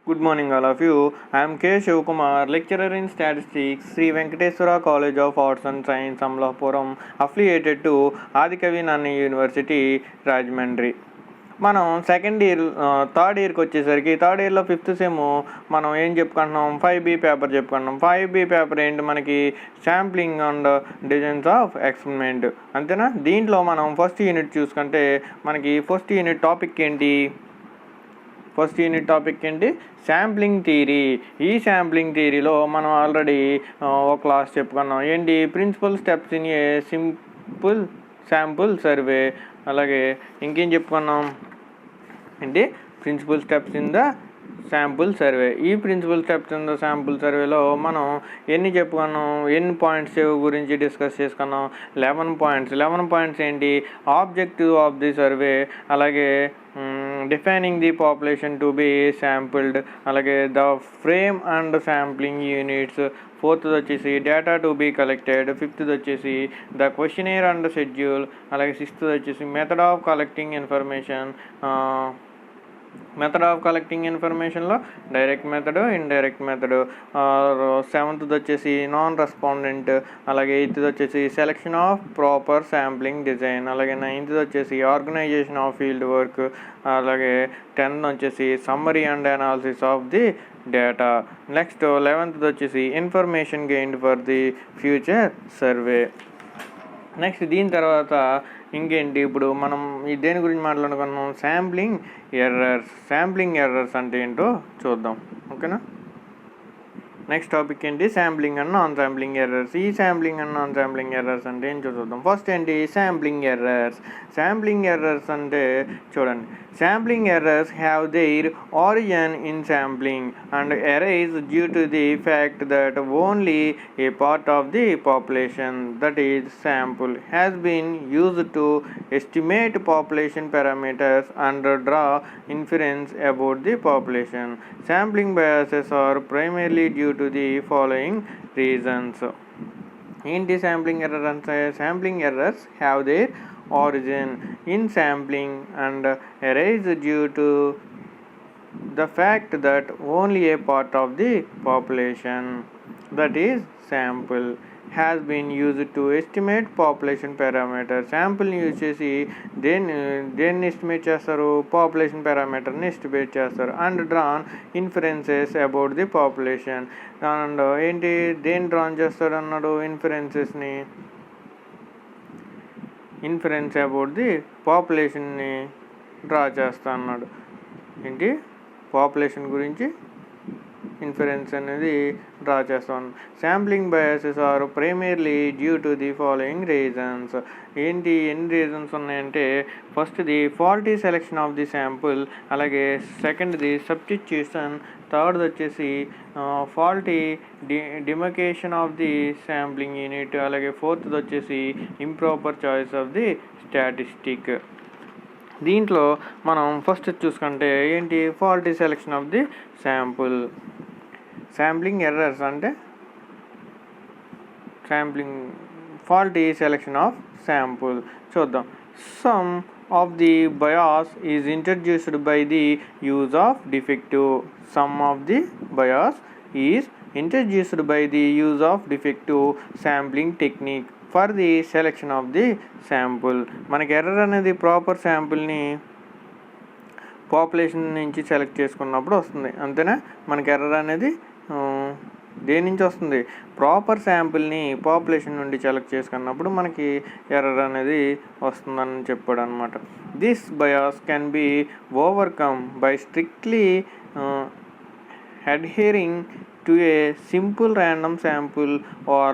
Good morning, all of you. I am K. Shivkumar, lecturer in statistics, Sri Venkateswara College of Arts and Science, Amlapuram, affiliated to Adikavi Nani University, Rajahmundry. మనం third ఇయర్కి వచ్చేసరికి third ఇయర్లో fifth sem మనం ఏం చెప్పుకుంటున్నాం 5B paper చెప్పుకుంటున్నాం. 5B paper ఏంటి మనకి sampling and designs of experiment అంతేనా. దీంట్లో మనం ఫస్ట్ యూనిట్ చూసుకుంటే మనకి ఫస్ట్ యూనిట్ టాపిక్ ఏంటి శాంప్లింగ్ థియరీ. ఈ శాంప్లింగ్ థియరీలో మనం ఆల్రెడీ ఒక క్లాస్ చెప్పుకున్నాం. ఏంటి principal steps in a simple sample survey. అలాగే ఇంకేం చెప్పుకున్నాం ఏంటి principal steps in the sample survey. ఈ principal steps in the sample సర్వేలో మనం ఎన్ని చెప్పుకున్నాం, ఎన్ని పాయింట్స్ గురించి డిస్కస్ చేసుకున్నాం? 11 పాయింట్స్. 11 పాయింట్స్ ఏంటి? ఆబ్జెక్టివ్ ఆఫ్ ది సర్వే, అలాగే defining the population to be sampled, అలాగే the frame and sampling units, fourth వచ్చేసి data to be collected, fifth వచ్చేసి ద క్వశ్చనర్ అండ్ షెడ్యూల్, అలాగే సిక్స్త్ వచ్చేసి method of collecting information. Method of collecting ఇన్ఫర్మేషన్లో direct method, indirect method. Seventh వచ్చేసి non respondent, అలాగే eighth వచ్చేసి selection of proper sampling design, అలాగే ninth వచ్చేసి organisation of field work, అలాగే 10th వచ్చేసి summary and analysis of the data. Next 11th వచ్చేసి information gained for the future survey. Next దీని తర్వాత ఇంకేంటి, ఇప్పుడు మనం దేని గురించి మాట్లాడుకున్నాం? శాంప్లింగ్ ఎర్రర్స్ అంటే ఏంటో చూద్దాం, ఓకేనా. నెక్స్ట్ టాపిక్ ఏంటి? Sampling and non sampling errors. ఈ sampling and non sampling errors అంటే ఏంటో చూద్దాం. ఫస్ట్ ఏంటి? శాంప్లింగ్ ఎర్రర్స్ అంటే చూడండి, sampling errors have their origin in sampling and arise due to the fact that only a part of the population, that is sample, has been used to estimate population parameters and draw inference about the population. Sampling biases are primarily due to the following reasons. ఏంటి sampling error అంటే? Sampling errors have there origin in sampling and arise due to the fact that only a part of the population, that is sample, has been used to estimate population parameters. శాంపుల్ని use చేసి దేన్ని estimate చేస్తారు? Population పారామీటర్ని estimate చేస్తారు. And drawn inferences about the population. And ఏంటి దేన్ని drawn చేస్తాడు అన్నాడు? ఇన్ఫరెన్స్ అబౌట్ ది పాపులేషన్ని డ్రా చేస్తా అన్నాడు. ఏంటి పాపులేషన్ గురించి ఇన్ఫరెన్స్ అనేది డ్రా చేస్తాం. Sampling biases are primarily due to the following reasons. ఎన్ని రీజన్స్ ఉన్నాయంటే, first the faulty selection of the sample, అలాగే సెకండ్ ది సబ్స్టిట్యూషన్, థర్డ్ వచ్చేసి faulty demarcation of the sampling unit, అలాగే ఫోర్త్ వచ్చేసి improper choice of the statistic. దీంట్లో మనం first చూసుకుంటే ఏంటి? Faulty selection of the sampling errors అంటే ఫాల్టీ సెలెక్షన్ ఆఫ్ శాంపుల్. చూద్దాం. Some of the bias is introduced by the use of defective. Sampling technique for the selection of the sample. మనకి error అనేది proper శాంపుల్ని population నుంచి select చేసుకున్నప్పుడు వస్తుంది, అంతేనా. మనకి error అనేది దేని నుంచి వస్తుంది? ప్రాపర్ శాంపుల్ని పాపులేషన్ నుండి సెలెక్ట్ చేసుకున్నప్పుడు మనకి ఎర్రర్ అనేది వస్తుందని చెప్పాడు అనమాట. This bias can be overcome by strictly adhering to a simple random sample or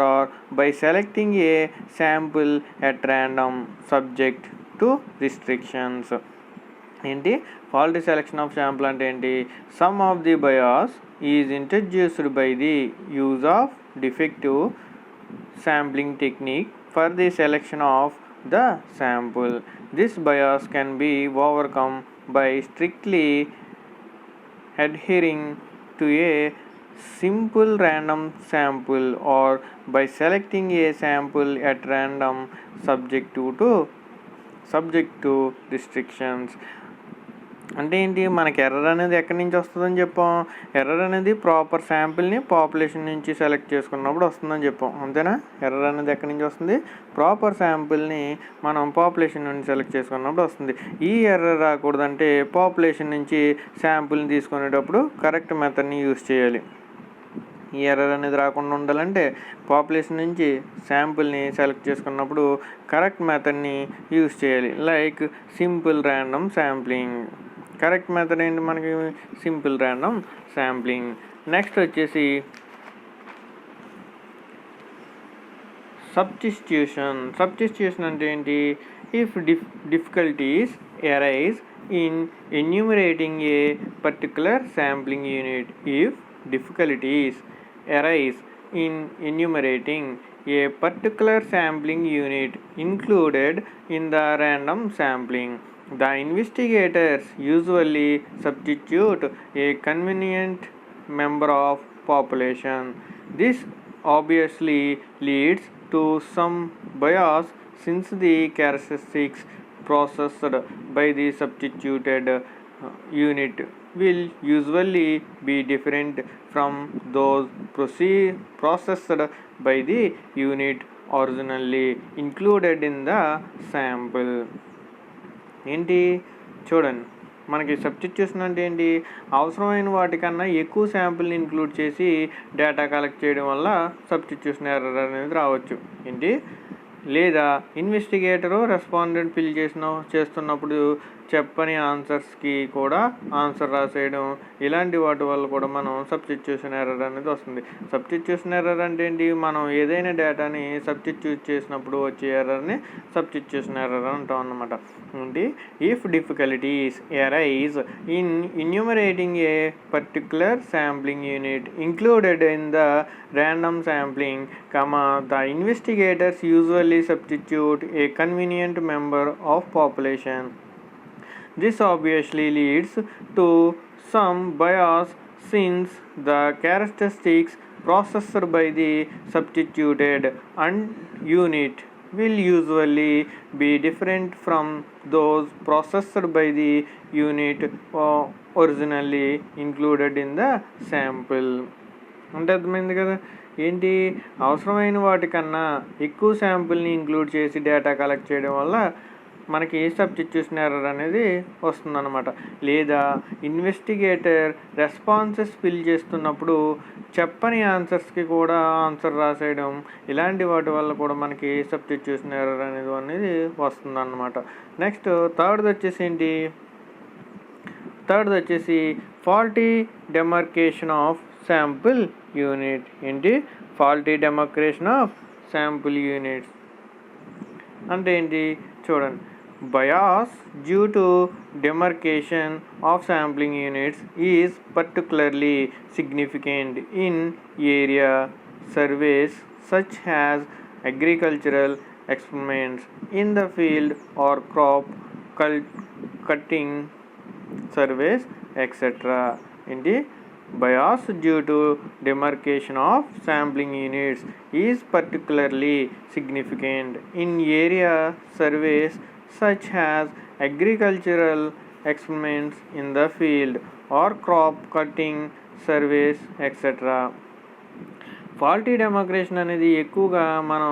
by selecting a sample at random subject to restrictions. ఏంటి ఫాల్టీ సెలెక్షన్ ఆఫ్ శాంపుల్ అంటే ఏంటి? Some of the bias is introduced by the use of defective sampling technique for the selection of the sample. This bias can be overcome by strictly adhering to a simple random sample or by selecting a sample at random subject to restrictions. అంటే ఏంటి, మనకి error అనేది ఎక్కడి నుంచి వస్తుందని చెప్పాం? Error అనేది proper శాంపిల్ని population నుంచి సెలెక్ట్ చేసుకున్నప్పుడు వస్తుందని చెప్పాం, అంతేనా? ఎర్రర్ అనేది ఎక్కడి నుంచి వస్తుంది? ప్రాపర్ శాంపిల్ని మనం పాపులేషన్ నుంచి సెలెక్ట్ చేసుకున్నప్పుడు వస్తుంది. ఈ ఎర్రర్ రాకూడదంటే పాపులేషన్ నుంచి శాంపిల్ని తీసుకునేటప్పుడు కరెక్ట్ మెథడ్ని యూజ్ చేయాలి. ఈ ఎర్రర్ అనేది రాకుండా ఉండాలంటే పాపులేషన్ నుంచి శాంపుల్ని సెలెక్ట్ చేసుకున్నప్పుడు కరెక్ట్ మెథడ్ని యూజ్ చేయాలి. Like simple random sampling. Correct method ఏంటి మనకి? Simple random sampling. నెక్స్ట్ వచ్చేసి సబ్స్టిట్యూషన్ అంటే ఏంటి? If difficulties arise in enumerating a particular sampling unit. If difficulties arise in enumerating a particular sampling unit included in the random sampling, the investigators usually substitute a convenient member of population. This obviously leads to some bias since the characteristics processed by the substituted unit will usually be different from those processed by the unit originally included in the sample. ఏంటి చూడండి, మనకి substitution అంటే ఏంటి? అవసరమైన వాటికన్నా ఎక్కువ శాంపుల్ని include చేసి data collect చేయడం వల్ల సబ్స్టిట్యూషన్ ఎర్రర్ అనేది రావచ్చు. ఏంటి? లేదా ఇన్వెస్టిగేటరు రెస్పాండెంట్ ఫిల్ చేస్తున్నప్పుడు చెప్పని ఆన్సర్స్కి కూడా ఆన్సర్ రాసేయడం, ఇలాంటి వాటి వల్ల కూడా మనం సబ్స్టిట్యూషన్ ఎర్రర్ అనేది వస్తుంది. సబ్స్టిట్యూషన్ ఎర్రర్ అంటే ఏంటి? మనం ఏదైనా డేటాని సబ్స్టిట్యూట్ చేసినప్పుడు వచ్చే ఎర్రర్ని సబ్స్టిట్యూషన్ ఎర్రర్ అంటాం అన్నమాట. ఏంటి? If difficulties arise in enumerating a particular sampling unit included in the random sampling, the investigators usually substitute a convenient member of population. This obviously leads to some bias since the characteristics processed by the substituted unit will usually be different from those processed by the unit originally included in the sample. అంటే అర్థమైంది కదా? ఏంటి? అవసరమైన వాటికన్నా ఎక్కువ శాంపుల్ని include చేసి data collect చేయడం వల్ల మనకి సబ్స్టిట్యూషన్ ఎర్రర్ అనేది వస్తుందన్నమాట. లేదా ఇన్వెస్టిగేటర్ రెస్పాన్సెస్ ఫిల్ చేస్తున్నప్పుడు చెప్పని ఆన్సర్స్కి కూడా ఆన్సర్ రాసేయడం, ఇలాంటి వాటి వల్ల కూడా మనకి సబ్స్టిట్యూషన్ ఎర్రర్ అనేది వస్తుందన్నమాట. నెక్స్ట్ థర్డ్ వచ్చేసి ఫాల్టీ డెమార్కేషన్ ఆఫ్ శాంపుల్ యూనిట్. ఏంటి? ఫాల్టీ డెమార్కేషన్ ఆఫ్ శాంపుల్ యూనిట్స్ అంటే ఏంటి చూడండి. Bias due to demarcation of sampling units is particularly significant in area surveys such as agricultural experiments in the field or crop cutting surveys, etc. Indeed, bias due to demarcation of sampling units is particularly significant in area surveys such as agricultural experiments in the field or crop cutting surveys, etc. Faulty demarcation అనేది ఎక్కువగా మనం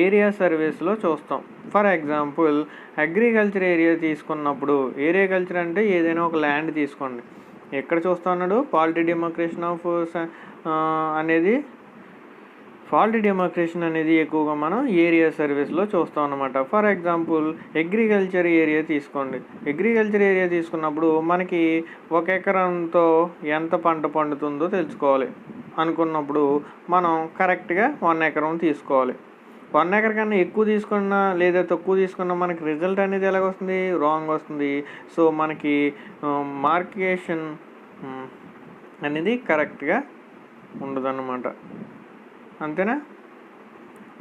area సర్వేస్లో చూస్తాం. For example agriculture area తీసుకున్నప్పుడు, area culture అంటే ఏదైనా ఒక land తీసుకోండి, ఎక్కడ చూస్తా ఉన్నాడు? ఫాల్టీ డెమార్కేషన్ అనేది ఎక్కువగా మనం ఏరియా సర్వీస్లో చూస్తాం అన్నమాట. ఫర్ ఎగ్జాంపుల్ అగ్రికల్చర్ ఏరియా తీసుకోండి. అగ్రికల్చర్ ఏరియా తీసుకున్నప్పుడు మనకి 1 ఎకరంతో ఎంత పంట పండుతుందో తెలుసుకోవాలి అనుకున్నప్పుడు మనం కరెక్ట్గా 1 ఎకరం తీసుకోవాలి. 1 ఎకర్ కన్నా ఎక్కువ తీసుకున్నా లేదా తక్కువ తీసుకున్నా మనకి రిజల్ట్ అనేది ఎలాగొస్తుంది? రాంగ్ వస్తుంది. సో మనకి మార్కేషన్ అనేది కరెక్ట్గా ఉండదన్నమాట. అంతేనా?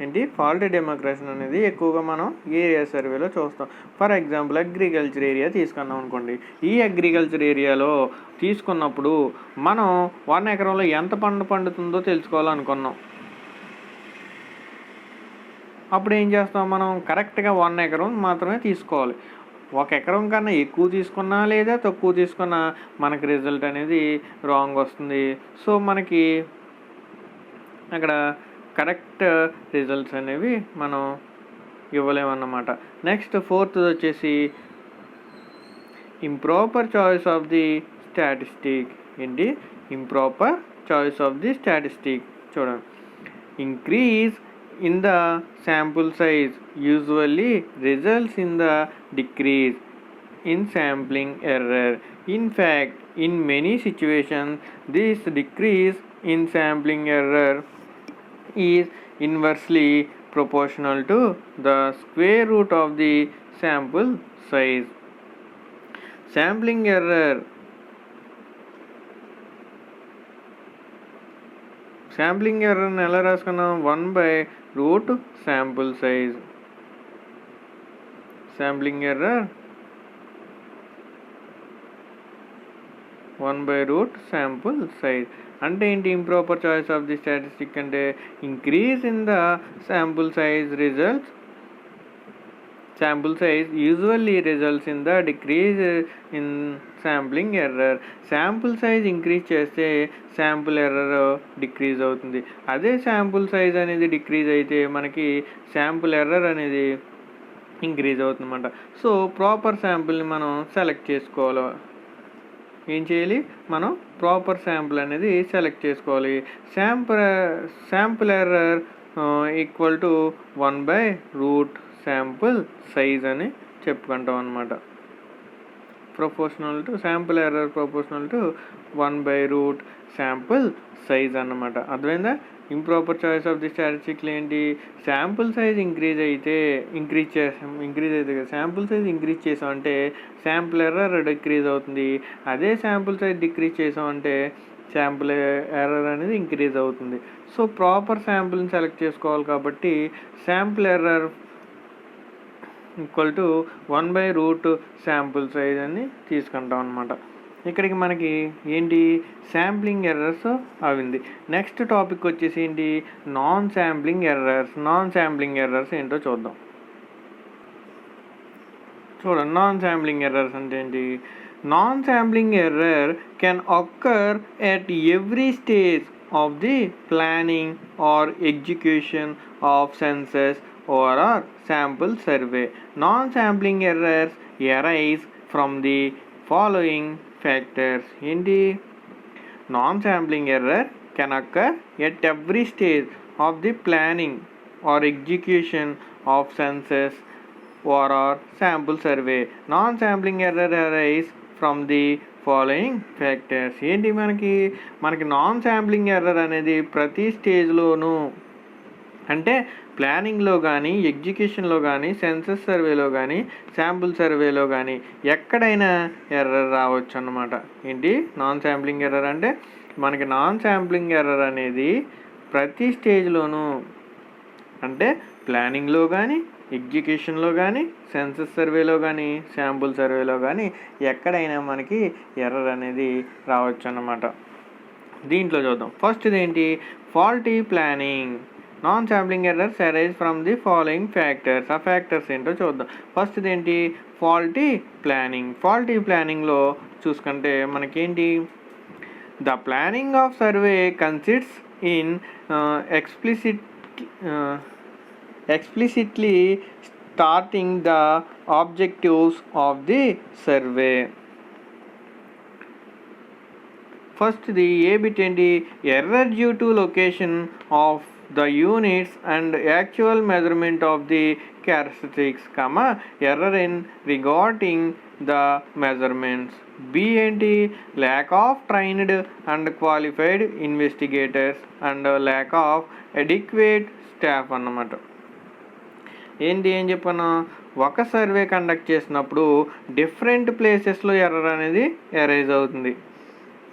ఏంటి? ఫాల్టీ డెమార్కేషన్ అనేది ఎక్కువగా మనం ఏరియా సర్వేలో చూస్తాం. ఫర్ ఎగ్జాంపుల్ అగ్రికల్చర్ ఏరియా తీసుకున్నాం అనుకోండి. ఈ అగ్రికల్చర్ ఏరియాలో తీసుకున్నప్పుడు మనం 1 ఎకరంలో ఎంత పంట పండుతుందో తెలుసుకోవాలనుకున్నాం. అప్పుడు ఏం చేస్తాం? మనం కరెక్ట్గా 1 ఎకరం మాత్రమే తీసుకోవాలి. ఒక ఎకరం కన్నా ఎక్కువ తీసుకున్నా లేదా తక్కువ తీసుకున్నా మనకి రిజల్ట్ అనేది రాంగ్ వస్తుంది. సో మనకి అక్కడ కరెక్ట్ రిజల్ట్స్ అనేవి మనం ఇవ్వలేమన్నమాట. నెక్స్ట్ ఫోర్త్ వచ్చేసి improper choice of the statistic. ఏంటి improper choice of the statistic? చూడండి, increase in the sample size usually results in the decrease in sampling error. In fact, in many situations, this decrease in sampling error is inversely proportional to the square root of the sample size. Sampling error ఎలా రాసుకున్నాం? 1/root sample size. Sampling error 1/root sample size. అంటే ఏంటి? Improper choice of the statistic అంటే increase in the sample size usually results in the decrease in sampling error. Sample size increase చేస్తే sample error decrease అవుతుంది. అదే sample size అనేది decrease అయితే మనకి sample error అనేది ఇంక్రీజ్ అవుతుందన్నమాట. సో ప్రాపర్ శాంపుల్ని మనం సెలెక్ట్ చేసుకోవాలి. ఏం చేయాలి? మనం ప్రాపర్ శాంపుల్ అనేది సెలెక్ట్ చేసుకోవాలి. Sample error equal to 1/root sample size అని చెప్పుకుంటాం అన్నమాట. Sample error proportional to 1/root sample size అన్నమాట. అర్థమైందా? ఇంప్రాపర్ చాయిస్ ఆఫ్ ది స్టాటిస్టిక్లు ఏంటి? శాంపుల్ సైజ్ ఇంక్రీజ్ అయితే కదా, శాంపుల్ సైజ్ ఇంక్రీజ్ చేసామంటే శాంపుల్ ఎర్రర్ డిక్రీజ్ అవుతుంది. అదే శాంపుల్ సైజ్ డిక్రీజ్ చేసామంటే శాంపుల్ ఎర్రర్ అనేది ఇంక్రీజ్ అవుతుంది. సో ప్రాపర్ శాంపుల్ని సెలెక్ట్ చేసుకోవాలి కాబట్టి sample error equal to 1/root sample size అని తీసుకుంటాం అనమాట. ఇక్కడికి మనకి ఏంటి? శాంప్లింగ్ ఎర్రర్స్ అవింది. నెక్స్ట్ టాపిక్ వచ్చేసి ఏంటి? నాన్ శాంప్లింగ్ ఎర్రర్స్ ఏంటో చూద్దాం. చూడండి, నాన్ శాంప్లింగ్ ఎర్రర్స్ అంటే ఏంటి? Non sampling error can occur at every stage of the planning or execution of census or sample survey. Non-sampling errors arise from the following factors. ఏంటి? Non-sampling error can occur at every stage of the planning or execution of census or sample survey. Non-sampling error arise from the following factors. ఏంటి? మనకి non sampling error అనేది ప్రతి స్టేజ్లోనూ, అంటే ప్లానింగ్లో కానీ, ఎగ్జిక్యూషన్లో కానీ, census సర్వేలో కానీ, శాంపుల్ సర్వేలో కానీ ఎక్కడైనా ఎర్రర్ రావచ్చు అన్నమాట. ఏంటి నాన్ శాంప్లింగ్ ఎర్రర్ అంటే? మనకి నాన్ శాంప్లింగ్ ఎర్రర్ అనేది ప్రతి స్టేజ్లోనూ, అంటే ప్లానింగ్లో కానీ, ఎగ్జిక్యూషన్లో కానీ, సెన్సస్ సర్వేలో కానీ, శాంపుల్ సర్వేలో కానీ ఎక్కడైనా మనకి ఎర్రర్ అనేది రావచ్చు అన్నమాట. దీంట్లో చూద్దాం. ఫస్ట్ ఇదేంటి? Faulty planning. Non sampling errors arise from the following factors. ఆ ఫ్యాక్టర్స్ ఏంటో చూద్దాం. ఫస్ట్ ఇదేంటి? ఫాల్టీ ప్లానింగ్లో చూసుకుంటే మనకేంటి? The planning of survey consists in explicitly starting the objectives of the survey. First, the A bit ఏంటి? Error due to location of the units and actual measurement of the characteristics, error in regarding the measurements. B ఏంటి? Lack of trained and qualified investigators and lack of adequate staff అన్నమాట. ఏం చెప్పాను? ఒక survey conduct చేసినప్పుడు different ప్లేసెస్లో error అనేది arise అవుతుంది.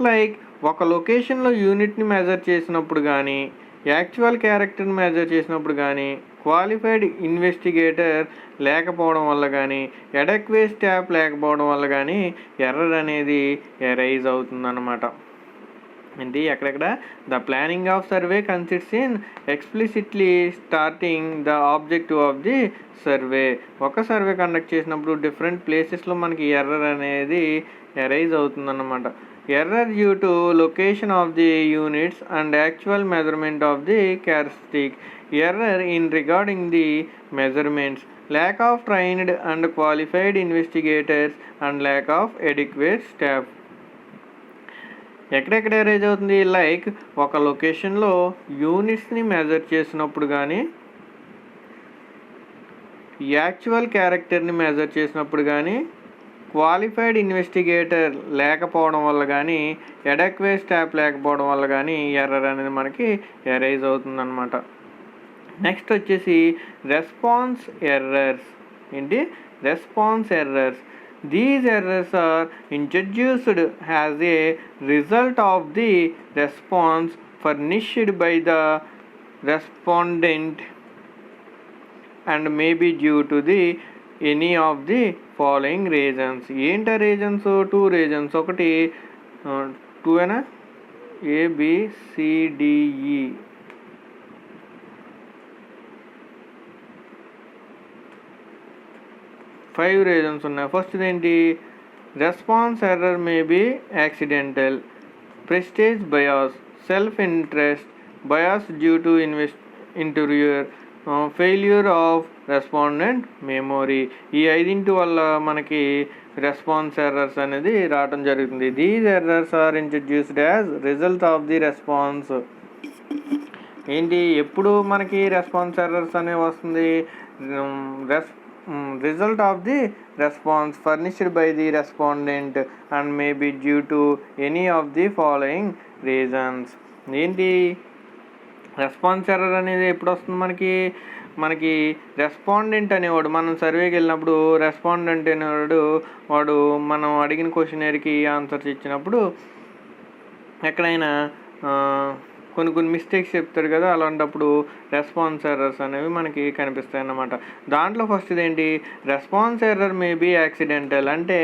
Like ఒక లొకేషన్లో యూనిట్ని మెజర్ చేసినప్పుడు కానీ, యాక్చువల్ క్యారెక్టర్ని మెజర్ చేసినప్పుడు కానీ, క్వాలిఫైడ్ ఇన్వెస్టిగేటర్ లేకపోవడం వల్ల కానీ, అడెక్వేట్ స్టాఫ్ లేకపోవడం వల్ల కానీ ఎర్రర్ అనేది అరైజ్ అవుతుందన్నమాట. ఏంటి ఎక్కడెక్కడ the planning of survey consists in explicitly starting the objective of the survey. ఒక సర్వే కండక్ట్ చేసినప్పుడు డిఫరెంట్ ప్లేసెస్లో మనకి ఎర్రర్ అనేది అరైజ్ అవుతుందన్నమాట. Error due to location of the units and actual measurement of the characteristic. Error in regarding the measurements, lack of trained and qualified investigators and lack of adequate staff. ఎక్కడెక్కడ arise అవుతుంది? Like ఒక లొకేషన్లో యూనిట్స్ని measure చేసినప్పుడు కానీ, actual క్యారెక్టర్ని measure చేసినప్పుడు కానీ, qualified investigator లేకపోవడం వల్ల కానీ, అడెక్వేట్ స్టాఫ్ లేకపోవడం వల్ల కానీ ఎర్రర్ అనేది మనకి అరైజ్ అవుతుందన్నమాట. నెక్స్ట్ వచ్చేసి రెస్పాన్స్ ఎర్రర్స్. ఏంటి? Response errors. These errors are introduced as a result of the response furnished by the respondent and may be due to the any of the following reasons. ఏంటి reasons? 2 reasons. ఒకటి 2 ఏనా, ABCDE. 5 reasons ఉన్నాయి. First ఏంటి? Response error may be accidental, prestige bias, self interest, bias due to interior, failure of respondent memory. ఈ 5 వల్ల మనకి response errors అనేది రావడం జరుగుతుంది. These errors are introduced as result of the response. ఏంటి? ఎప్పుడు మనకి రెస్పాన్స్ ఎర్రర్స్ అనేవి వస్తుంది? Result of the response furnished by the respondent and may be due to any of the following reasons. ఏంటి? Response error అనేది ఎప్పుడు వస్తుంది మనకి రెస్పాండెంట్ అనేవాడు, మనం సర్వేకి వెళ్ళినప్పుడు రెస్పాండెంట్ అనేవాడు వాడు మనం అడిగిన క్వశ్చనర్కి ఆన్సర్స్ ఇచ్చినప్పుడు ఎక్కడైనా కొన్ని మిస్టేక్స్ చెప్తాడు కదా, అలాంటప్పుడు రెస్పాన్స్ ఎర్రర్స్ అనేవి మనకి కనిపిస్తాయి అన్నమాట. దాంట్లో ఫస్ట్ ఏంటి? Response error may be accidental. అంటే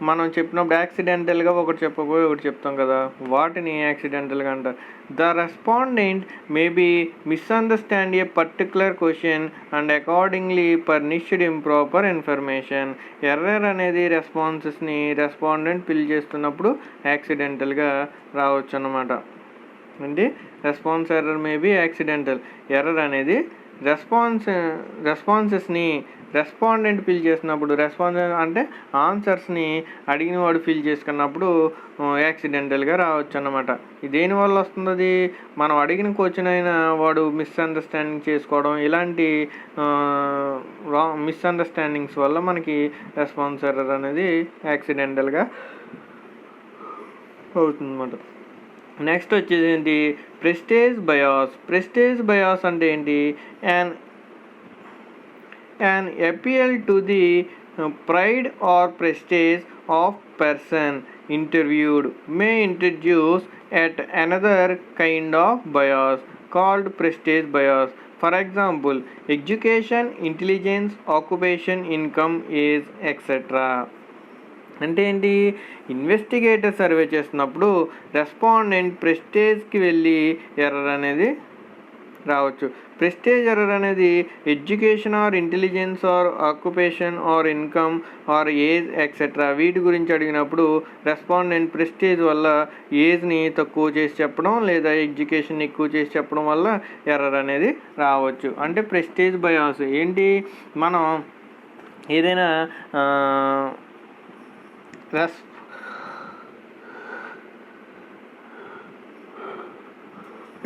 మనం చెప్పినప్పుడు యాక్సిడెంటల్గా ఒకటి చెప్పబోయి ఒకటి చెప్తాం కదా, వాటిని యాక్సిడెంటల్గా అంటారు. The respondent may be misunderstand a particular question and accordingly furnished improper information. Error అనేది రెస్పాన్సెస్ని రెస్పాండెంట్ ఫిల్ చేస్తున్నప్పుడు యాక్సిడెంటల్గా రావచ్చు అన్నమాట. అంటే response error may be accidental. Error అనేది రెస్పాన్సెస్ని రెస్పాండెంట్ ఫిల్ చేసినప్పుడు, రెస్పాన్స్ అంటే ఆన్సర్స్ని అడిగిన వాడు ఫిల్ చేసుకున్నప్పుడు యాక్సిడెంటల్గా రావచ్చు అన్నమాట. దేనివల్ల వస్తుంది? అది మనం అడిగిన క్వశ్చన్ అయినా వాడు మిస్అండర్స్టాండింగ్ చేసుకోవడం, ఇలాంటి మిస్అండర్స్టాండింగ్స్ వల్ల మనకి రెస్పాన్స్ ఎర్రర్ అనేది యాక్సిడెంటల్గా అవుతుందన్నమాట. నెక్స్ట్ వచ్చేసి ఏంటి? Prestige bias. ప్రెస్టేజ్ బయాస్ అంటే ఏంటి? an appeal to the pride or prestige of person interviewed may introduce at another kind of bias called prestige bias. For example, education, intelligence, occupation, income, age, etc. అంటే ఏంటి? Investigator survey చేస్తున్నప్పుడు respondent ప్రెస్టేజ్కి వెళ్ళి error అనేది రావచ్చు. Prestige error అనేది education or intelligence or occupation or income or age etcetera వీటి గురించి అడిగినప్పుడు రెస్పాండెంట్ ప్రెస్టేజ్ వల్ల ఏజ్ని తక్కువ చేసి చెప్పడం లేదా ఎడ్యుకేషన్ ఎక్కువ చేసి చెప్పడం వల్ల ఎర్రర్ అనేది రావచ్చు. అంటే ప్రెస్టేజ్ బయాస్ ఏంటి? మనం ఏదైనా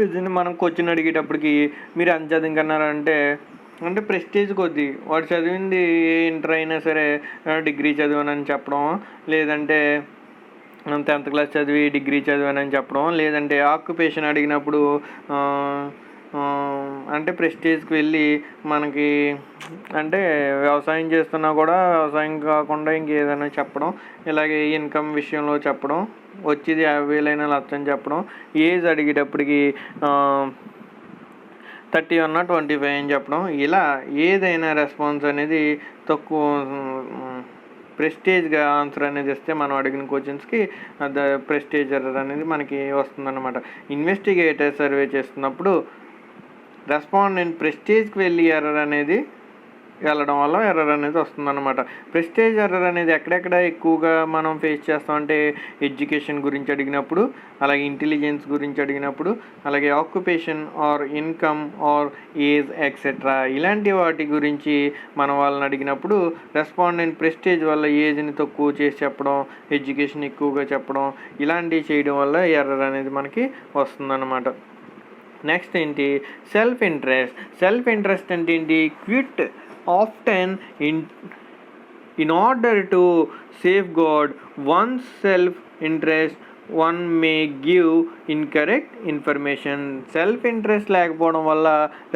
ఇది మనం క్వశ్చన్ అడిగేటప్పటికి మీరు అంత చదివింకన్నారంటే అంటే ప్రెస్టేజ్ కొద్దీ వాడు చదివింది ఇంటర్ అయినా సరే డిగ్రీ చదివానని చెప్పడం, లేదంటే 10th క్లాస్ చదివి డిగ్రీ చదివానని చెప్పడం, లేదంటే ఆక్యుపేషన్ అడిగినప్పుడు అంటే ప్రెస్టేజ్కి వెళ్ళి మనకి అంటే వ్యవసాయం చేస్తున్నా కూడా వ్యవసాయం కాకుండా ఇంకేదైనా చెప్పడం, ఇలాగే ఇన్కమ్ విషయంలో చెప్పడం, వచ్చేది 50,000 లక్షని చెప్పడం, ఏజ్ అడిగేటప్పటికి 31 25 అని చెప్పడం, ఇలా ఏదైనా రెస్పాన్స్ అనేది తక్కువ ప్రెస్టేజ్గా ఆన్సర్ అనేది ఇస్తే మనం అడిగిన క్వశ్చన్స్కి ప్రెస్టేజ్ ఎర్రర్ అనేది మనకి వస్తుందన్నమాట. ఇన్వెస్టిగేటర్ సర్వే చేస్తున్నప్పుడు రెస్పాండెంట్ ప్రెస్టేజ్కి వెళ్ళి ఎర్రర్ అనేది వెళ్ళడం వల్ల ఎర్రర్ అనేది వస్తుందన్నమాట. ప్రెస్టేజ్ ఎర్రర్ అనేది ఎక్కడెక్కడ ఎక్కువగా మనం ఫేస్ చేస్తామంటే ఎడ్యుకేషన్ గురించి అడిగినప్పుడు, అలాగే ఇంటెలిజెన్స్ గురించి అడిగినప్పుడు, అలాగే occupation or income or age etcetera ఇలాంటి వాటి గురించి మనం వాళ్ళని అడిగినప్పుడు రెస్పాండెంట్ ప్రెస్టేజ్ వల్ల ఏజ్ని తక్కువ చేసి చెప్పడం, ఎడ్యుకేషన్ ఎక్కువగా చెప్పడం ఇలాంటివి చేయడం వల్ల ఎర్రర్ అనేది మనకి వస్తుందన్నమాట. నెక్స్ట్ ఏంటి, సెల్ఫ్ ఇంట్రెస్ట్ అంటే ఏంటి, quit often in order to safeguard one's self-interest one may give incorrect information. Self interest లేకపోవడం వల్ల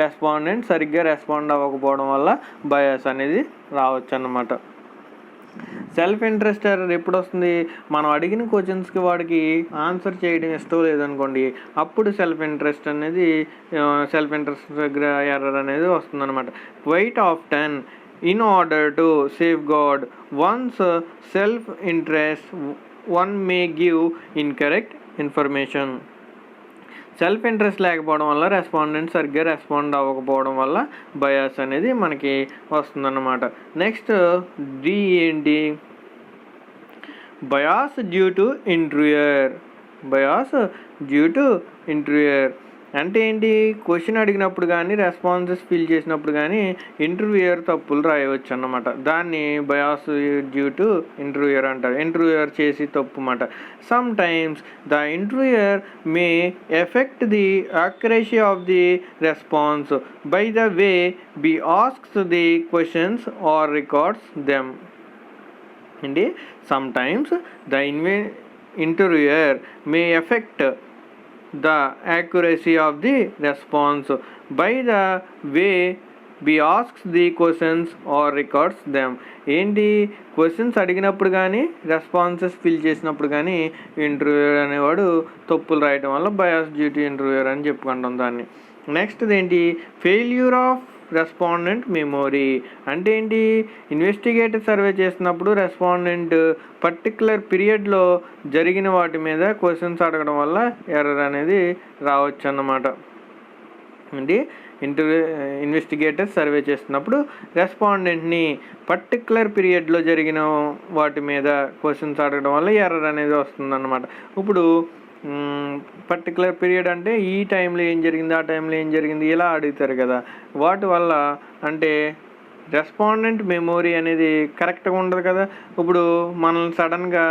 రెస్పాండెంట్ సరిగ్గా రెస్పాండ్ అవ్వకపోవడం వల్ల బయాస్ అనేది రావచ్చు అన్నమాట. సెల్ఫ్ ఇంట్రెస్ట్ ఎర్రర్ ఎప్పుడు వస్తుంది, మనం అడిగిన క్వశ్చన్స్కి వాడికి ఆన్సర్ చేయడం ఇష్టం లేదనుకోండి, అప్పుడు సెల్ఫ్ ఇంట్రెస్ట్ దగ్గర ఎర్రర్ అనేది వస్తుందన్నమాట. Quite often in order to safeguard one's self interest one may give incorrect information. Self interest లేకపోవడం వల్ల రెస్పాండెంట్ సరిగ్గా రెస్పాండ్ అవ్వకపోవడం వల్ల బయాస్ అనేది మనకి వస్తుందన్నమాట. నెక్స్ట్ డి ఏంటి, బయాస్ డ్యూ టు ఇంటర్వ్యూయర్. అంటే ఏంటి, క్వశ్చన్ అడిగినప్పుడు కానీ రెస్పాన్సెస్ ఫిల్ చేసినప్పుడు కానీ ఇంటర్వ్యూయర్ తప్పులు రాయవచ్చు అన్నమాట. దాన్ని బయాస్ డ్యూ టు ఇంటర్వ్యూయర్ అంటారు. ఇంటర్వ్యూయర్ చేసి తప్పు అన్నమాట. Sometimes the interviewer may effect the accuracy of the response by the way be asks the questions or records them. ఏంటి, sometimes the interviewer may effect the accuracy of the response by the way we asks the questions or records them. ఏంటి, questions అడిగినప్పుడు కానీ responses fill చేసినప్పుడు కానీ interviewer అనేవాడు తప్పులు రాయడం వల్ల బయాస్ డ్యూ టు ఇంటర్వ్యూయర్ అని చెప్పుకుంటాం దాన్ని. నెక్స్ట్ ఏంటి, ఫెయిల్యూర్ ఆఫ్ రెస్పాండెంట్ మెమొరీ. అంటే ఏంటి, ఇన్వెస్టిగేటివ్ సర్వే చేసినప్పుడు రెస్పాండెంట్ పర్టికులర్ పీరియడ్లో జరిగిన వాటి మీద క్వశ్చన్స్ అడగడం వల్ల ఎర్రర్ అనేది రావచ్చు అన్నమాట. ఏంటి, ఇన్వెస్టిగేటర్ సర్వే చేస్తున్నప్పుడు రెస్పాండెంట్ని పర్టికులర్ పీరియడ్లో జరిగిన వాటి మీద క్వశ్చన్స్ అడగడం వల్ల ఎర్రర్ అనేది వస్తుందన్నమాట. ఇప్పుడు పర్టికులర్ పీరియడ్ అంటే ఈ టైంలో ఏం జరిగింది, ఆ టైంలో ఏం జరిగింది ఇలా అడుగుతారు కదా, వాటి వల్ల అంటే రెస్పాండెంట్ మెమొరీ అనేది కరెక్ట్గా ఉండదు కదా. ఇప్పుడు మనల్ని సడన్గా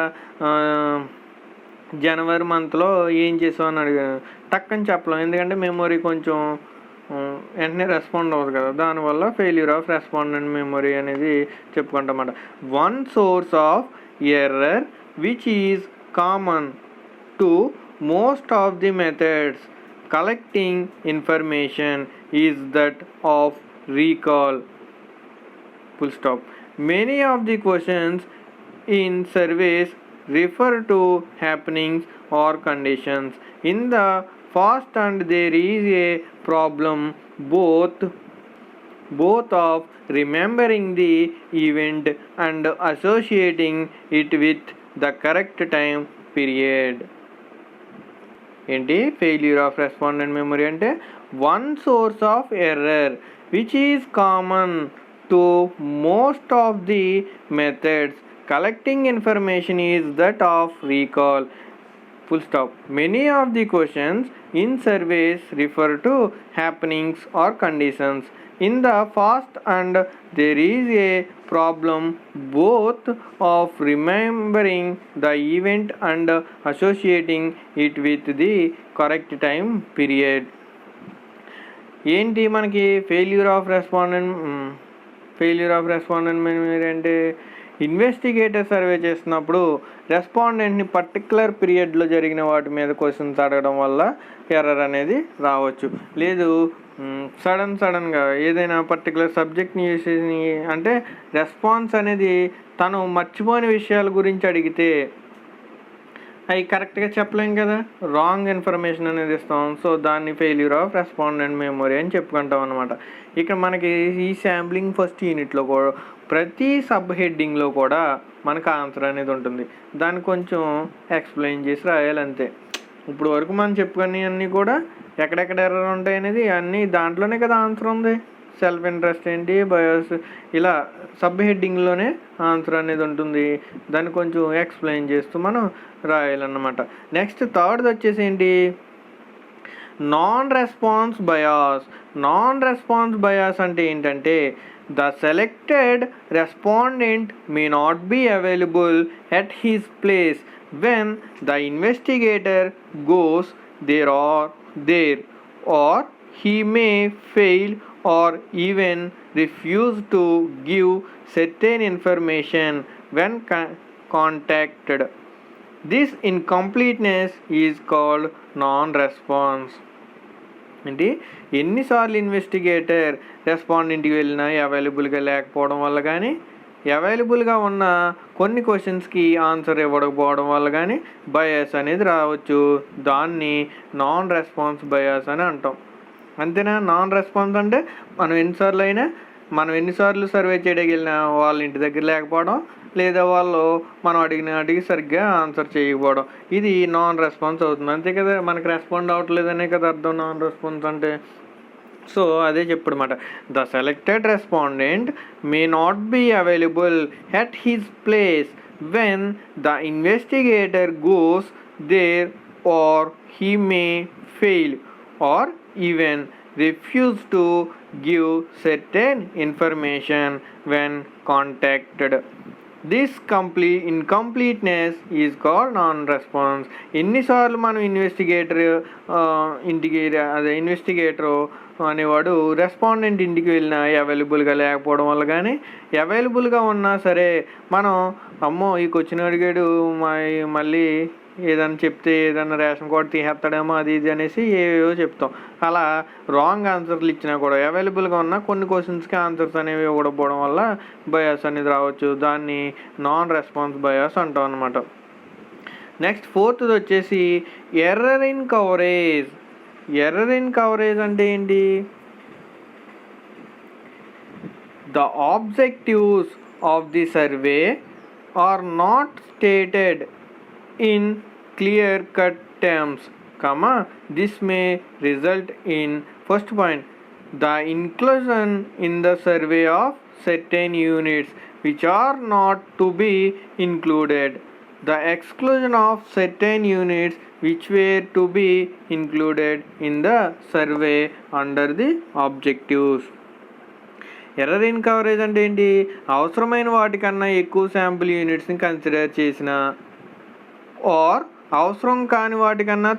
జనవరి మంత్లో ఏం చేసామని అడిగాను, టక్కని చెప్పలేం, ఎందుకంటే మెమొరీ కొంచెం వెంటనే రెస్పాండ్ అవ్వదు కదా. దానివల్ల ఫెయిల్యూర్ ఆఫ్ రెస్పాండెంట్ మెమొరీ అనేది చెప్పుకుంటామన్నమాట. One source of error which is common to most of the methods collecting information is that of recall. Full stop. Many of the questions in surveys refer to happenings or conditions in the past, and there is a problem both of remembering the event and associating it with the correct time period. ఏంటి, failure of respondent memory అంటే one source of error which is common to most of the methods collecting information is that of recall. Full stop. Many of the questions in surveys refer to happenings are conditions in the past, and there is a problem both of remembering the event and associating it with the correct time period. ఏంటి మనకి failure of respondent memory అంటే investigator survey చేస్తున్నప్పుడు రెస్పాండెంట్ని particular పీరియడ్లో జరిగిన వాటి మీద questions అడగడం వల్ల ఎర్రర్ అనేది రావచ్చు. లేదు సడన్గా ఏదైనా పర్టికులర్ సబ్జెక్ట్ని చేసి అంటే రెస్పాన్స్ అనేది తను మర్చిపోయిన విషయాల గురించి అడిగితే అవి కరెక్ట్గా చెప్పలేం కదా, రాంగ్ ఇన్ఫర్మేషన్ అనేది ఇస్తాం. సో దాన్ని ఫెయిల్యూర్ ఆఫ్ రెస్పాండెంట్ మెమొరీ అని చెప్పుకుంటాం అనమాట. ఇక మనకి ఈ శాంప్లింగ్ ఫస్ట్ యూనిట్లో కూడా ప్రతి సబ్ హెడ్డింగ్లో కూడా మనకు ఆన్సర్ అనేది ఉంటుంది. దాన్ని కొంచెం ఎక్స్ప్లెయిన్ చేసి రాయాలి అంతే. ఇప్పుడు వరకు మనం చెప్పుకునే అన్నీ కూడా ఎక్కడెక్కడ ఎర్రర్ ఉంటాయి అనేది అన్నీ దాంట్లోనే కదా ఆన్సర్ ఉంది. సెల్ఫ్ ఇంట్రెస్ట్ ఏంటి, బయోస్, ఇలా సబ్ హెడ్డింగ్లోనే ఆన్సర్ అనేది ఉంటుంది. దాన్ని కొంచెం ఎక్స్ప్లెయిన్ చేస్తూ మనం రాయాలన్నమాట. నెక్స్ట్ థర్డ్ వచ్చేసి ఏంటి, non response bias. Non response bias అంటే ఏంటంటే the selected respondent may not be available at his place when the investigator goes there or he may fail or even refuse to give certain information when contacted. This incompleteness is called non-response. అంటే ఎన్నిసార్లు investigator రెస్పాండెంట్కి వెళ్ళినా అవైలబుల్గా లేకపోవడం వల్ల కానీ, అవైలబుల్గా ఉన్న కొన్ని క్వశ్చన్స్కి ఆన్సర్ ఇవ్వకపోవడం వల్ల కానీ బయాస్ అనేది రావచ్చు. దాన్ని నాన్ రెస్పాన్స్ బయాస్ అని అంటాం. అంతేనా? నాన్ రెస్పాన్స్ అంటే మనం ఎన్నిసార్లు సర్వే చేయడానికి వెళ్ళినా వాళ్ళ ఇంటి దగ్గర లేకపోవడం, లేదా వాళ్ళు మనం అడిగి సరిగ్గా ఆన్సర్ చేయకపోవడం, ఇది నాన్ రెస్పాన్స్ అవుతుంది. అంతే కదా, మనకు రెస్పాండ్ అవ్వట్లేదనే కదా అర్థం నాన్ రెస్పాన్స్ అంటే. సో అదే చెప్పడమాట, the selected respondent may not be available at his place when the investigator goes there or he may fail or even refuse to give certain information when contacted. This incompleteness is called non response. ఎన్నిసార్లు మనం investigator అనేవాడు respondent ఇంటికి వెళ్ళినా అవైలబుల్గా లేకపోవడం వల్ల కానీ, అవైలబుల్గా ఉన్నా సరే మనం అమ్మో ఈ క్వశ్చన్ అడిగాడు మళ్ళీ ఏదైనా చెప్తే ఏదైనా రేషన్ కార్డు తీసేస్తాడేమో అది ఇది అనేసి ఏవేవో చెప్తాం. అలా రాంగ్ ఆన్సర్లు ఇచ్చినా కూడా అవైలబుల్గా ఉన్న కొన్ని క్వశ్చన్స్కి ఆన్సర్స్ అనేవి ఇవ్వకపోవడం వల్ల బయాస్ అనేది రావచ్చు. దాన్ని నాన్ రెస్పాన్స్ బయాస్ అంటాం అనమాట. నెక్స్ట్ ఫోర్త్ది వచ్చేసి error in coverage. Error in coverage అంటే ఏంటి, the objectives of the survey are not stated in clear cut terms, this may result in first point, the inclusion in the survey of certain units which are not to be included, the exclusion of certain units which were to be included in the survey under the objectives. Error in coverage అంటే ఏంటి, అవసరమైన వాటికన్నా ఎక్కువ sample యూనిట్స్ని consider చేసిన or అవసరం కాని వాటికన్నా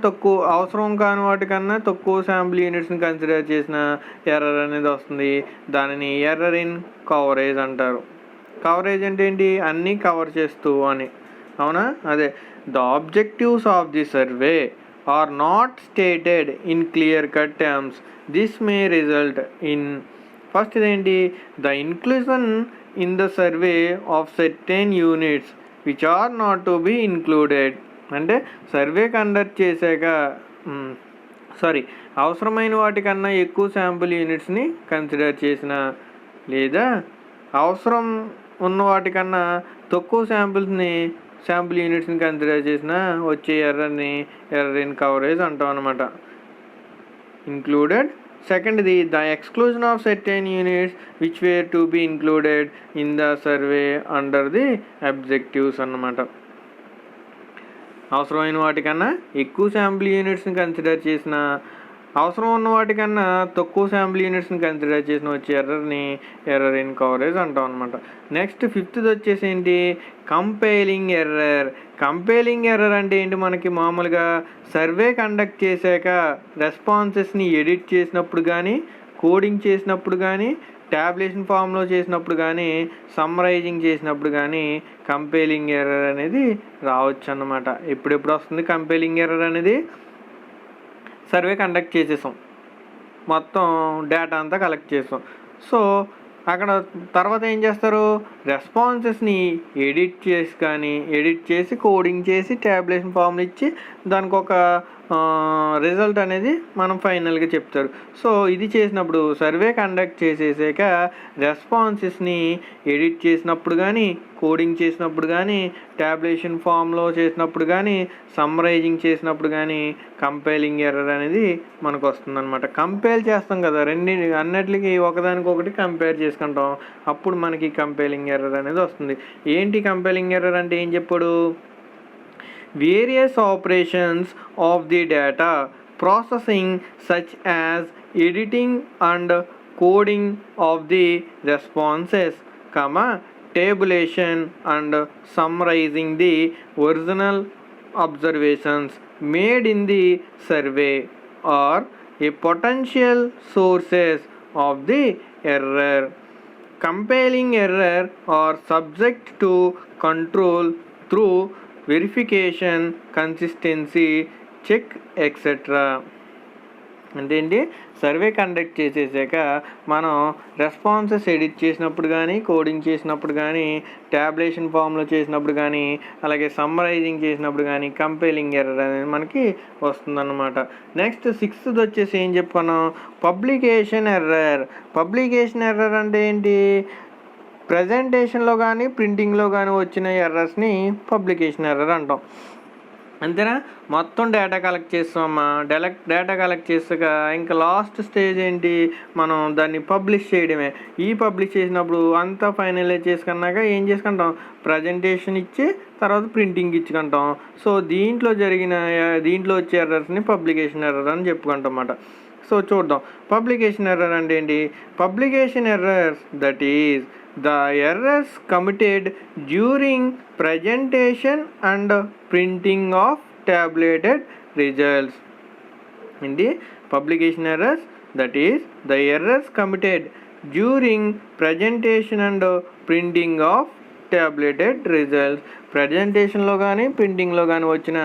తక్కువ శాంపుల్ యూనిట్స్ని కన్సిడర్ చేసిన ఎర్రర్ అనేది వస్తుంది. దానిని ఎర్రర్ ఇన్ కవరేజ్ అంటారు. కవరేజ్ అంటే ఏంటి, అన్నీ కవర్ చేస్తూ అని, అవునా? అదే, the objectives of the survey are not stated in clear cut terms, this may result in first ఇదేంటి, the inclusion in the survey of certain units which are not to be included. అంటే survey conduct చేశాక అవసరమైన వాటికన్నా ఎక్కువ sample యూనిట్స్ని consider చేసిన, లేదా అవసరం ఉన్న వాటికన్నా తక్కువ శాంపుల్ యూనిట్స్ని కన్సిడర్ చేసిన వచ్చే ఎర్రర్ ఇన్ కవరేజ్ అంటాం అనమాట. ఇంక్లూడెడ్. సెకండ్ది, the exclusion of certain units which were to be included in the survey under the objectives అన్నమాట. అవసరమైన వాటికన్నా ఎక్కువ శాంపుల్ యూనిట్స్ని కన్సిడర్ చేసిన, అవసరం ఉన్న వాటికన్నా తక్కువ శాంపుల్ యూనిట్స్ని కన్సిడర్ చేసిన వచ్చే ఎర్రర్ ఇన్ కవరేజ్ అంటాం అనమాట. నెక్స్ట్ ఫిఫ్త్ది వచ్చేసి ఏంటి, కంపైలింగ్ ఎర్రర్. కంపైలింగ్ ఎర్రర్ అంటే ఏంటి, మనకి మామూలుగా సర్వే కండక్ట్ చేశాక రెస్పాన్సెస్ని ఎడిట్ చేసినప్పుడు కానీ, కోడింగ్ చేసినప్పుడు కానీ, ట్యాబ్లేషన్ ఫామ్లో చేసినప్పుడు కానీ, సమ్మరైజింగ్ చేసినప్పుడు కానీ కంపైలింగ్ ఎర్రర్ అనేది రావచ్చు అన్నమాట. ఎప్పుడెప్పుడు వస్తుంది కంపైలింగ్ ఎర్రర్ అనేది, సర్వే కండక్ట్ చేసేసాం, మొత్తం డేటా అంతా కలెక్ట్ చేసాం. సో అక్కడ తర్వాత ఏం చేస్తారు, రెస్పాన్సెస్ని ఎడిట్ చేసి కోడింగ్ చేసి ట్యాబ్యులేషన్ ఫామ్లు ఇచ్చి దానికి ఒక రిజల్ట్ అనేది మనం ఫైనల్గా చెప్తారు. సో ఇది చేసినప్పుడు సర్వే కండక్ట్ చేసేసాక రెస్పాన్సెస్ని ఎడిట్ చేసినప్పుడు కానీ, కోడింగ్ చేసినప్పుడు కానీ, ట్యాబ్యులేషన్ ఫామ్లో చేసినప్పుడు కానీ, సమ్మరైజింగ్ చేసినప్పుడు కానీ కంపైలింగ్ ఎర్రర్ అనేది మనకు వస్తుందన్నమాట. కంపేర్ చేస్తాం కదా, అన్నిటికీ ఒకదానికొకటి కంపేర్ చేసుకుంటాం, అప్పుడు మనకి కంపైలింగ్ ఎర్రర్ అనేది వస్తుంది. ఏంటి కంపైలింగ్ ఎర్రర్ అంటే ఏం చెప్పాడు, various operations of the data processing such as editing and coding of the responses, tabulation and summarizing the original observations made in the survey are a potential sources of the error. Compiling error are subject to control through verification, consistency check etcetera. అంటే ఏంటి, survey conduct చేసేసాక మనం responses edit చేసినప్పుడు కానీ, coding చేసినప్పుడు కానీ, tabulation ఫామ్లో చేసినప్పుడు కానీ, అలాగే సమ్మరైజింగ్ చేసినప్పుడు కానీ కంపైలింగ్ ఎర్రర్ అనేది మనకి వస్తుందన్నమాట. నెక్స్ట్ 6th వచ్చేసి ఏం చెప్పాను, పబ్లికేషన్ ఎర్రర్. పబ్లికేషన్ ఎర్రర్ అంటే ఏంటి, ప్రజెంటేషన్లో కానీ ప్రింటింగ్లో కానీ వచ్చిన ఎర్రర్స్ని పబ్లికేషన్ ఎర్రర్ అంటాం. అంతేనా, మొత్తం డేటా కలెక్ట్ చేస్తామమ్మా. డేటా కలెక్ట్ చేసాక ఇంకా లాస్ట్ స్టేజ్ ఏంటి, మనం దాన్ని పబ్లిష్ చేయడమే. ఈ పబ్లిష్ చేసినప్పుడు అంతా ఫైనలైజ్ చేసుకున్నాక ఏం చేసుకుంటాం, ప్రజెంటేషన్ ఇచ్చి తర్వాత ప్రింటింగ్ ఇచ్చుకుంటాం. సో దీంట్లో వచ్చే ఎర్రర్స్ని పబ్లికేషన్ ఎర్రర్ అని చెప్పుకుంటాం అన్నమాట. సో చూద్దాం, పబ్లికేషన్ ఎర్రర్ అంటే ఏంటి. Publication errors that is the errors committed during presentation and printing of tabulated results. In the publication errors, that is the errors committed during presentation and printing of tabulated results. ప్రజెంటేషన్లో కానీ ప్రింటింగ్లో కానీ వచ్చిన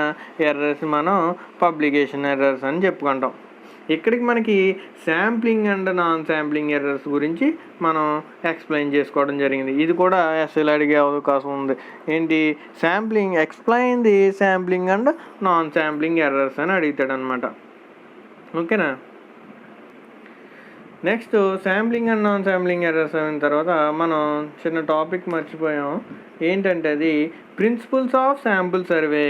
errors మనం publication errors అని చెప్పుకుంటాం. ఇక్కడికి మనకి sampling and non sampling errors గురించి మనం ఎక్స్ప్లెయిన్ చేసుకోవడం జరిగింది. ఇది కూడా ఎస్ఏలో అడిగే అవకాశం ఉంది. ఏంటి, sampling, explain the sampling and non sampling errors అని అడుగుతాడు అనమాట. ఓకేనా. Next sampling and non sampling errors అయిన తర్వాత మనం చిన్న టాపిక్ మర్చిపోయాం. ఏంటంటే అది principles of sample survey.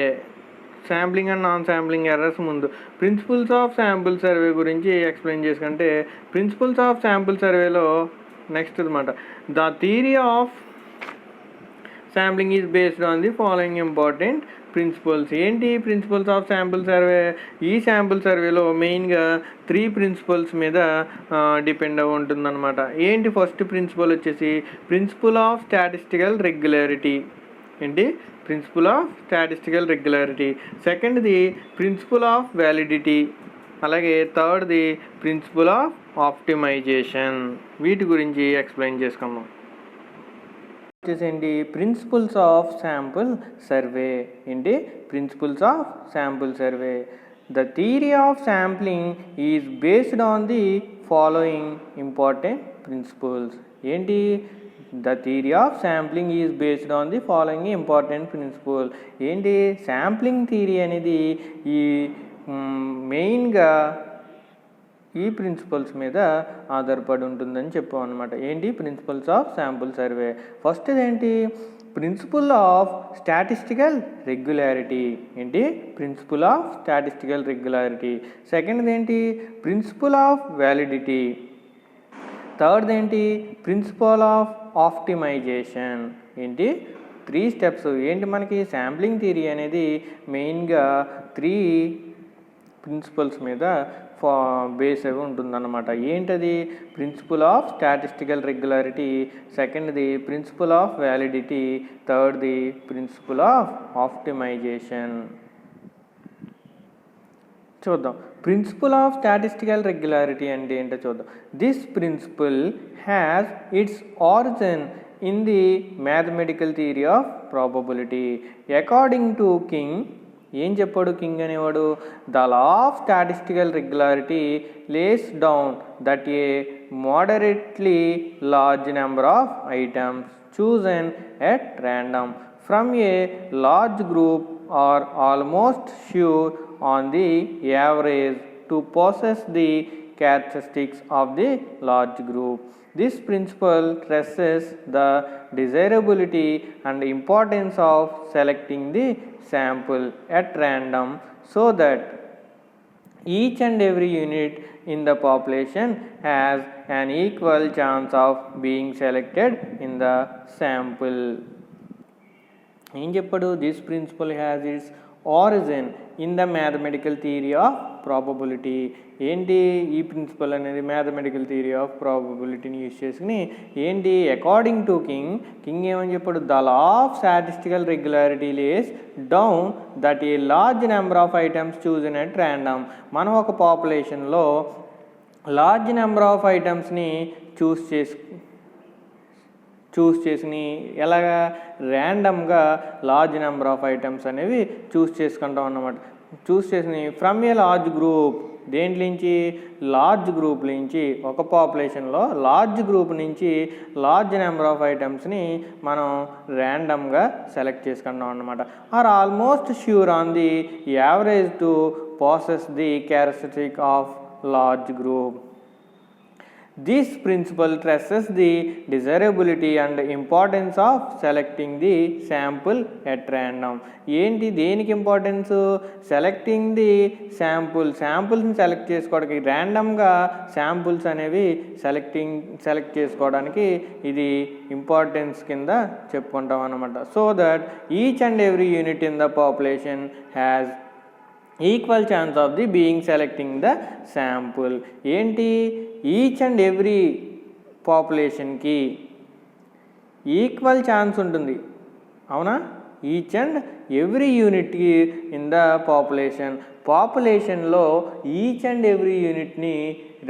Sampling and non sampling errors ముందు ప్రిన్సిపల్స్ ఆఫ్ శాంపుల్ సర్వే గురించి ఎక్స్ప్లెయిన్ చేసుకుంటే, ప్రిన్సిపల్స్ ఆఫ్ శాంపుల్ సర్వేలో నెక్స్ట్ అనమాట, the theory of sampling is based on the following important principles. ఏంటి ప్రిన్సిపల్స్ ఆఫ్ శాంపుల్ సర్వే, ఈ sample సర్వేలో మెయిన్గా 3 principles మీద డిపెండ్ అయి ఉంటుందన్నమాట. ఏంటి, ఫస్ట్ ప్రిన్సిపల్ వచ్చేసి ప్రిన్సిపల్ ఆఫ్ స్టాటిస్టికల్ రెగ్యులారిటీ. ఏంటి, ప్రిన్సిపల్ ఆఫ్ స్టాటిస్టికల్ రెగ్యులారిటీ. సెకండ్ది ప్రిన్సిపల్ ఆఫ్ వ్యాలిడిటీ. అలాగే థర్డ్ది ప్రిన్సిపల్ ఆఫ్ ఆప్టిమైజేషన్. వీటి గురించి ఎక్స్ప్లెయిన్ చేసుకుందాం. వచ్చేసేంటి ప్రిన్సిపల్స్ ఆఫ్ శాంపుల్ సర్వే. ఏంటి, principles of sample survey. The theory of sampling is based on the following important principles. ఏంటి, the theory of sampling is based on the following important principle. ఏంటి, sampling theory అనేది ఈ మెయిన్గా ఈ principles మీద ఆధారపడి ఉంటుందని చెప్పాం అనమాట. ఏంటి, principles of sample survey. First ఏంటి, ప్రిన్సిపల్ ఆఫ్ స్టాటిస్టికల్ రెగ్యులారిటీ. ఏంటి, principle of statistical regularity. Second ఏంటి, ప్రిన్సిపల్ ఆఫ్ వ్యాలిడిటీ. థర్డ్ ఏంటి, ప్రిన్సిపల్ ఆఫ్ ఆప్టిమైజేషన్. ఏంటి, 3 స్టెప్స్. ఏంటి, మనకి శాంప్లింగ్ థియరీ అనేది మెయిన్గా 3 ప్రిన్సిపల్స్ మీద బేస్ అయి ఉంటుందన్నమాట. ఏంటది, ప్రిన్సిపల్ ఆఫ్ స్టాటిస్టికల్ రెగ్యులారిటీ, సెకండ్ది ప్రిన్సిపల్ ఆఫ్ వ్యాలిడిటీ, థర్డ్ది ప్రిన్సిపల్ ఆఫ్ ఆప్టిమైజేషన్. చూద్దాం, ప్రిన్సిపల్ ఆఫ్ స్టాటిస్టికల్ రెగ్యులారిటీ అంటే ఏంటో చూద్దాం. This principle has its origin in the mathematical theory of probability. According to King, ఏం చెప్పాడు కింగ్ అనేవాడు? The law of statistical regularity lays down that a moderately large number of items chosen at random from a large group are almost sure on the average to possess the characteristics of the large group. This principle stresses the desirability and importance of selecting the sample at random so that each and every unit in the population has an equal chance of being selected in the sample. ఏం చెప్పాడు? This principle has its origin in the mathematical theory of probability. ఏంటి ఈ principle అనేది? Mathematical theory of ప్రాబబిలిటీని use చేసుకుని ఏంటి according to King ఏమని చెప్పాడు? The law of statistical regularity lays down that a large number of items chosen at random. మనం ఒక పాపులేషన్లో లార్జ్ నెంబర్ ఆఫ్ ఐటమ్స్ని చూస్ చేసుకుని ఎలాగా ర్యాండమ్గా లార్జ్ నెంబర్ ఆఫ్ ఐటమ్స్ అనేవి చూస్ చేసుకుంటాం అన్నమాట. చూస్ చేసుకుని ఫ్రమ్ ఏ లార్జ్ గ్రూప్, దేంట్లో నుంచి? లార్జ్ గ్రూప్ నుంచి, ఒక పాపులేషన్లో లార్జ్ గ్రూప్ నుంచి లార్జ్ నెంబర్ ఆఫ్ ఐటమ్స్ని మనం ర్యాండమ్గా సెలెక్ట్ చేసుకుంటాం అన్నమాట. Are almost sure on the average to possess the characteristic of large group. This principle stresses the desirability and importance of selecting the sample at random. ఏంటి దేనికి importance? Selecting the శాంపుల్స్ని select చేసుకోవడానికి, ర్యాండమ్గా samples అనేవి select చేసుకోవడానికి ఇది importance కింద చెప్పుకుంటాం అన్నమాట. So that each and every unit in the population has equal chance of the being selecting the sample. ఏంటి? ఈచ్ అండ్ ఎవ్రీ పాపులేషన్కి ఈక్వల్ ఛాన్స్ ఉంటుంది, అవునా? ఈచ్ అండ్ ఎవ్రీ యూనిట్కి ఇన్ ద పాపులేషన్లో ఈచ్ అండ్ ఎవ్రీ యూనిట్ని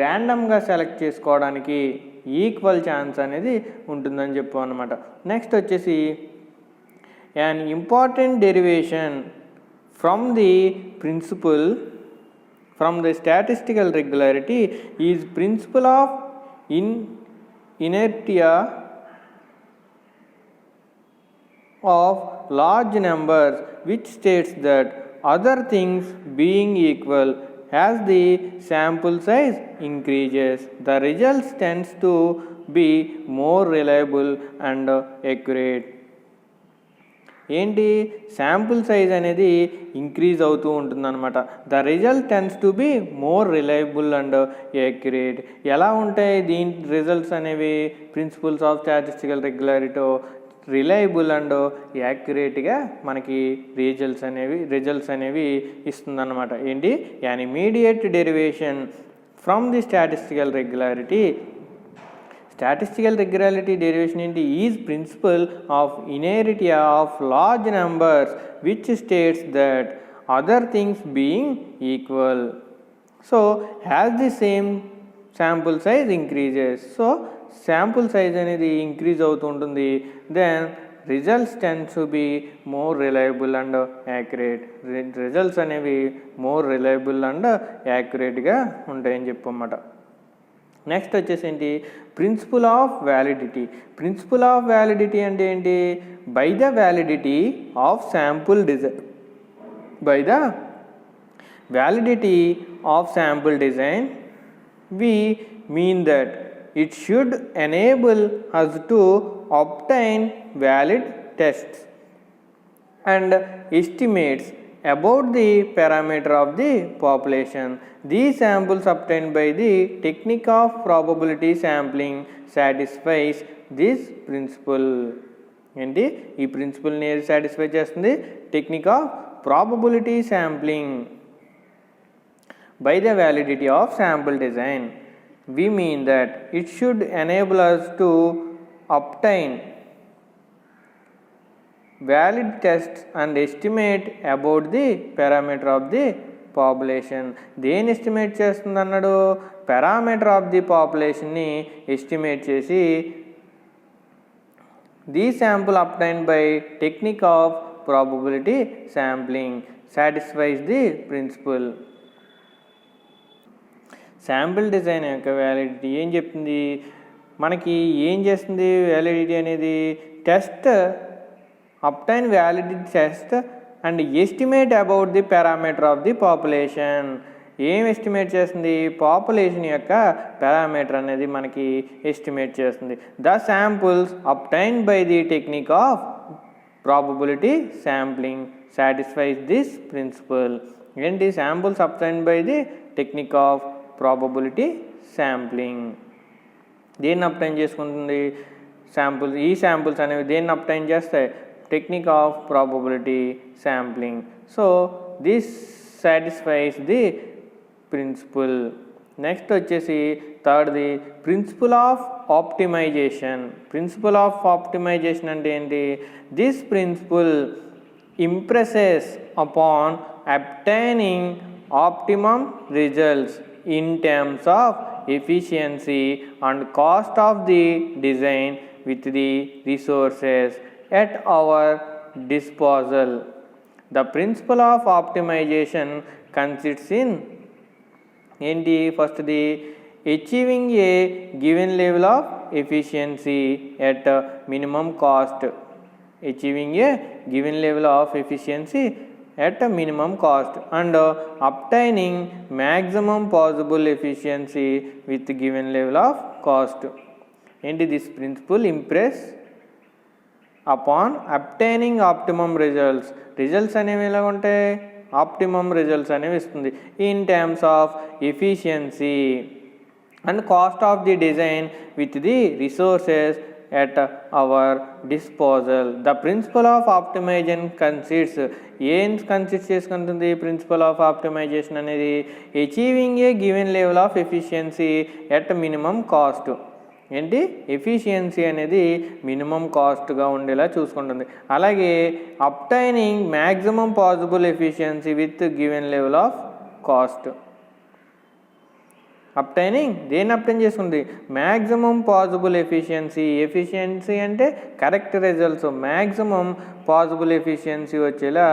ర్యాండమ్గా select చేసుకోవడానికి equal chance అనేది ఉంటుందని చెప్పు అనమాట. నెక్స్ట్ వచ్చేసి an important derivation from the statistical regularity is principle of inertia of large numbers, which states that other things being equal, as the sample size increases, the results tends to be more reliable and accurate. ఏంటి? Sample size అనేది increase అవుతూ ఉంటుందన్నమాట. The result tends to be more reliable and accurate. ఎలా ఉంటాయి దీని results అనేవి? Principles of statistical regularity reliable and యాక్యురేట్గా మనకి రిజల్ట్స్ అనేవి ఇస్తుందన్నమాట. ఏంటి? An immediate derivation from the statistical regularity. Statistical regularity derivation ఏంటి? Is principle of inertia of large numbers which states that other things being equal, so has the same sample size increases. So sample size అనేది increase అవుతూ ఉంటుంది. Then results tends to be more reliable and accurate. Results అనేవి more reliable and యాక్యురేట్గా ఉంటాయని చెప్పమాట. Next వచ్చేసి ఏంటి? Principle of validity. Principle of validity అంటే ఏంటి? By the validity of sample design, by the validity of sample design we mean that it should enable us to obtain valid tests and estimates about the parameter of the population. These samples obtained by the technique of probability sampling satisfies this principle. ఏంటి? ఈ ప్రిన్సిపల్ని ఏది satisfy చేస్తుంది? Technique of probability sampling by the validity of sample design. We mean that it should enable us to obtain valid tests and estimate about the parameter of the population. దేని estimate చేస్తుంది అన్నాడు? Parameter of the పాపులేషన్ని estimate చేసి the sample obtained by technique of probability sampling. Satisfies the principle. Sample design యొక్క validity ఏం చెప్తుంది మనకి, ఏం చేస్తుంది వ్యాలిడిటీ అనేది? Test obtain validity test and estimate about the parameter of the population. ఏం ఎస్టిమేట్ చేస్తుంది? పాపులేషన్ యొక్క పారామీటర్ అనేది మనకి ఎస్టిమేట్ చేస్తుంది. The samples obtain by the technique of probability sampling satisfies this principle. ఏంటి? Samples obtain by the technique of probability sampling. దేన్ని obtain చేసుకుంటుంది? Samples. ఈ శాంపుల్స్ అనేవి దేన్ని అబ్టైన్ చేస్తాయి? Technique of probability sampling. So this satisfies the principle. Next వచ్చేసి థర్డ్ది principle of optimization. Principle of optimization అంటే ఏంటి? This principle impresses upon obtaining optimum results in terms of efficiency and cost of the design with the resources at our disposal. The principle of optimization consists in ఏంటి? First the achieving a given level of efficiency at minimum cost. Achieving a given level of efficiency at a minimum cost and obtaining maximum possible efficiency with given level of cost. ఏంటి? This principle impress upon obtaining optimum results. Results అనేవి ఎలా ఉంటాయి? Optimum results అనేవి ఇస్తుంది. In terms of efficiency and cost of the design with the resources at our disposal. The principle of optimization consists ఏం consist చేసుకుంటుంది? Principle of optimization అనేది achieving a given level of efficiency at minimum cost. ఏంటి? Efficiency అనేది minimum కాస్ట్గా ఉండేలా చూసుకుంటుంది. అలాగే obtaining maximum possible efficiency with given level of cost. Obtaining దేన్ని అబ్టైన్ చేసుకుంది? Maximum possible efficiency. ఎఫిషియన్సీ అంటే correct results. Maximum possible efficiency వచ్చేలా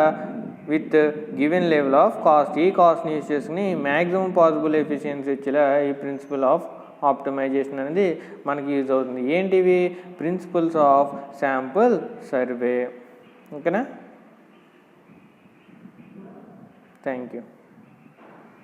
with given level of cost. ఈ కాస్ట్ని యూజ్ చేసుకుని మ్యాక్సిమం పాసిబుల్ ఎఫిషియన్సీ వచ్చేలా ఈ ప్రిన్సిపల్ ఆఫ్ ఆప్టిమైజేషన్ అనేది మనకి యూజ్ అవుతుంది. ఏంటివి? Principles of sample survey. ఓకేనా? Thank you.